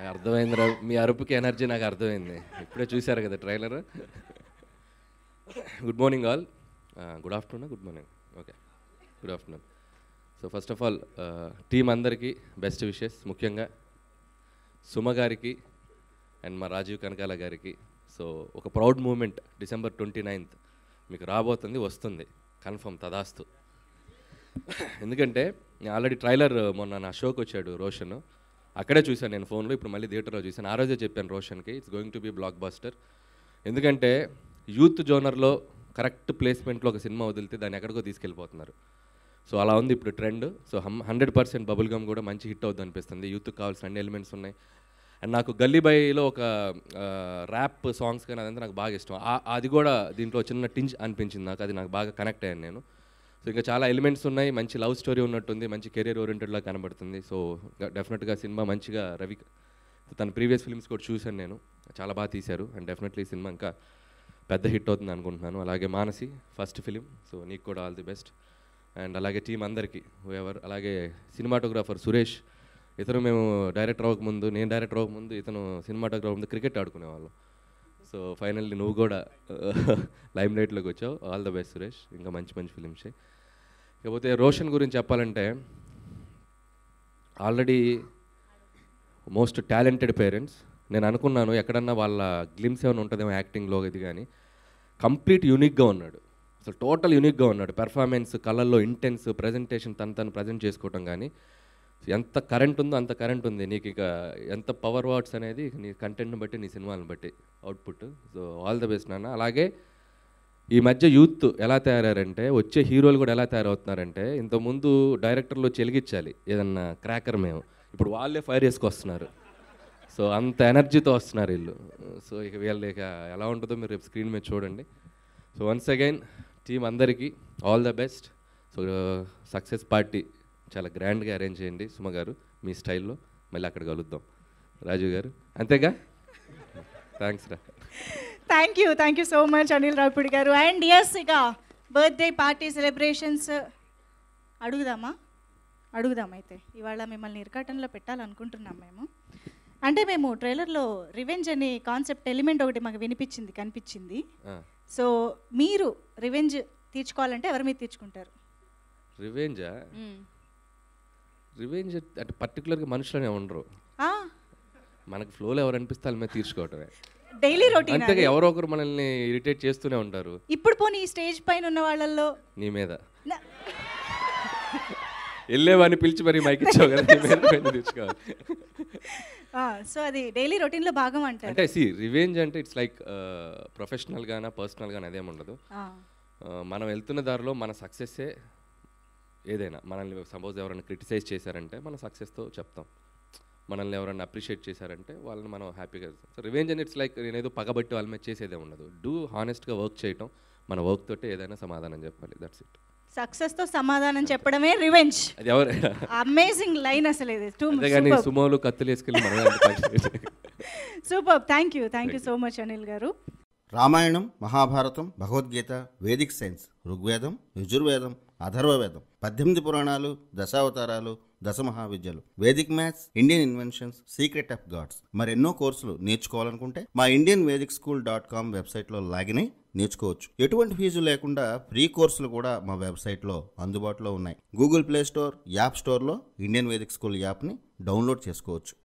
అర్థమైందిరా, మీ అరుపుకి energy నాకు అర్థమైంది. ఇప్పుడే చూశారు కదా trailer. Good morning all. Good afternoon, good morning, okay, good afternoon. So first of all team అందరికీ బెస్ట్ విషెస్, ముఖ్యంగా సుమ గారికి అండ్ మా రాజీవ్ కనకాల గారికి. సో ఒక ప్రౌడ్ మూమెంట్ December 29th మీకు రాబోతుంది, వస్తుంది కన్ఫర్మ్, తదాస్తు. ఎందుకంటే నేను ఆల్రెడీ ట్రైలర్ మొన్న నా షోకి వచ్చాడు రోషన్, అక్కడే చూశాను నేను ఫోన్లో, ఇప్పుడు మళ్ళీ థియేటర్లో చూశాను. ఆ రోజే చెప్పాను రోషన్కి, it's going to be blockbuster. ఎందుకంటే యూత్ జోనర్లో కరెక్ట్ ప్లేస్మెంట్లో ఒక సినిమా వదిలితే దాన్ని ఎక్కడికో తీసుకెళ్ళిపోతున్నారు. సో అలా ఉంది ఇప్పుడు ట్రెండ్. సో 100% బబుల్ గమ్ కూడా మంచి హిట్ అవుతుంది అనిపిస్తుంది. యూత్కి కావాల్సిన అన్ని ఎలిమెంట్స్ ఉన్నాయి. అండ్ నాకు గల్లీ బాయ్లో ఒక ర్యాప్ సాంగ్స్ కానీ అదంతా నాకు బాగా ఇష్టం. అది కూడా దీంట్లో చిన్న టింజ్ అనిపించింది నాకు, అది నాకు బాగా కనెక్ట్ అయ్యాను నేను. సో ఇంకా చాలా ఎలిమెంట్స్ ఉన్నాయి, మంచి లవ్ స్టోరీ ఉన్నట్టుంది, మంచి కెరీర్ ఓరియంటెడ్లా కనబడుతుంది. సో డెఫినెట్గా సినిమా మంచిగా రవి తన ప్రీవియస్ ఫిల్మ్స్ కూడా చూశాను నేను, చాలా బాగా తీశారు. అండ్ డెఫినెట్లీ సినిమా ఇంకా పెద్ద హిట్ అవుతుంది అనుకుంటున్నాను. అలాగే మానసి ఫస్ట్ ఫిలిం, సో నీకు కూడా ఆల్ ది బెస్ట్. అండ్ అలాగే టీం అందరికీ ఎవర్, అలాగే సినిమాటోగ్రాఫర్ సురేష్, ఇతను మేము డైరెక్టర్ అవ్వకముందు, నేను డైరెక్టర్ అవ్వకముందు ఇతను సినిమాటోగ్రాఫర్ ముందు క్రికెట్ ఆడుకునేవాళ్ళం. సో ఫైనల్లీ నువ్వు కూడా లైమ్ లైట్లోకి వచ్చావు, ఆల్ ద బెస్ట్ సురేష్, ఇంకా మంచి మంచి ఫిలిమ్స్. ఇకపోతే రోషన్ గురించి చెప్పాలంటే ఆల్రెడీ మోస్ట్ టాలెంటెడ్ పేరెంట్స్. నేను అనుకున్నాను ఎక్కడన్నా వాళ్ళ గ్లిమ్స్ ఏమైనా ఉంటుందేమో యాక్టింగ్లో, ఇది కానీ కంప్లీట్ యూనిక్గా ఉన్నాడు, అసలు టోటల్ యూనిక్గా ఉన్నాడు. పెర్ఫార్మెన్స్, కళ్ళల్లో ఇంటెన్స్, ప్రజెంటేషన్, తను ప్రజెంట్ చేసుకోవటం కానీ ఎంత కరెంట్ ఉందో అంత కరెంట్ ఉంది నీకు. ఇక ఎంత పవర్ వాట్స్ అనేది నీ కంటెంట్ని బట్టి, నీ సినిమాలను బట్టి output. So all the best నాన్న. అలాగే ఈ మధ్య యూత్ ఎలా తయారారంటే, వచ్చే హీరోలు కూడా ఎలా తయారవుతున్నారంటే, ఇంతకుముందు డైరెక్టర్లు చెలిగించాలి ఏదన్నా క్రాకర్, మేము ఇప్పుడు వాళ్ళే ఫైర్ చేసుకొస్తున్నారు. సో అంత ఎనర్జీతో వస్తున్నారు వీళ్ళు. సో ఇక వీళ్ళు ఇక ఎలా ఉంటుందో మీరు రేపు స్క్రీన్ మీద చూడండి. సో వన్స్ అగైన్ టీం అందరికీ all the best. So success party చాలా గ్రాండ్గా అరేంజ్ చేయండి సుమ గారు, మీ స్టైల్లో. మళ్ళీ అక్కడ కలుద్దాం రాజీవ్ గారు, అంతేగా? థ్యాంక్స్ రా. Thank you so much Anil Ravipudi గారు. అండ్ ఎస్, ఇక బర్త్డే పార్టీ సెలబ్రేషన్స్ అడుగుదాం అయితే ఇవాళ మిమ్మల్ని ఇరకాటంలో పెట్టాలనుకుంటున్నాం మేము. అంటే మేము ట్రైలర్లో రివెంజ్ అనే కాన్సెప్ట్ ఎలిమెంట్ ఒకటి మాకు కనిపించింది. సో మీరు రివెంజ్ తీర్చుకోవాలంటే ఎవరి మీద తీర్చుకుంటారు? రివెంజ్ అంటే పర్టికులర్గా మనుషులనే ఉండరు, మనకు ఫ్లోలో ఎవరు అనిపిస్తే వాళ్ళ మీద తీర్చుకోవటమే, డైలీ రొటీన్. అంతేగా ఎవరో ఒకరు మనల్ని ఇరిటేట్ చేస్తూనే ఉంటారు. ఇప్పుడు పోనీ ఈ స్టేజ్ పైన ఉన్న వాళ్ళల్లో నీ మీద వెళ్ళేవాడిని పిలిచి మరి మైక్ ఇచ్చావు కదా, నీ మీద తీర్చుకోవాలి. సో అది డైలీ రొటీన్లో భాగం అంటారు. అంటే రివెంజ్ అంటే ఇట్స్ లైక్ ప్రొఫెషనల్ గానా పర్సనల్ గానా అదేం ఉండదు. మనం వెళ్తున్న దారిలో మన సక్సెస్సే ఏదైనా. మనల్ని సపోజ్ ఎవరైనా క్రిటిసైజ్ చేశారంటే మన సక్సెస్తో చెప్తాం, మనల్ని ఎవరైనా అప్రిషియేట్ చేశారంటే వాళ్ళని మనం హ్యాపీగా. సో రివెంజ్ అని ఇట్స్ లైక్ నేనేదో పగబట్టి వాళ్ళ మీద చేసేదే ఉండదు. డూ హానెస్ట్గా వర్క్ చేయటం, మన వర్క్ తోటే ఏదైనా సమాధానం చెప్పాలి, దట్స్ ఇట్. సక్సెస్తో సమాధానం చెప్పడమే రివెంజ్. అది ఎవరు అమేజింగ్ లైన్ అసలు ఇది. అంతేగాని సుమోలు కత్తులు వేసుకెళ్ళి మనం. Super. Thank you so much Anil గారు. రామాయణం, మహాభారతం, భగవద్గీత, వేదిక్ సైన్స్, ఋగ్వేదం, యజుర్వేదం, అథర్వవేదం, 18 పురాణాలు, దశావతారాలు, దశమహావిద్యలు, Vedic maths, Indian inventions, secret of gods, మరెన్నో కోర్సులు నేర్చుకోవాలనుకుంటే మా indianvedicSchool.com వెబ్సైట్లో లాగిన్ అయి నేర్చుకోవచ్చు. ఎటువంటి ఫీజు లేకుండా ఫ్రీ కోర్సులు కూడా మా వెబ్సైట్లో అందుబాటులో ఉన్నాయి. గూగుల్ ప్లే స్టోర్, యాప్ స్టోర్లో ఇండియన్ వేదిక్ స్కూల్ యాప్ని డౌన్లోడ్ చేసుకోవచ్చు.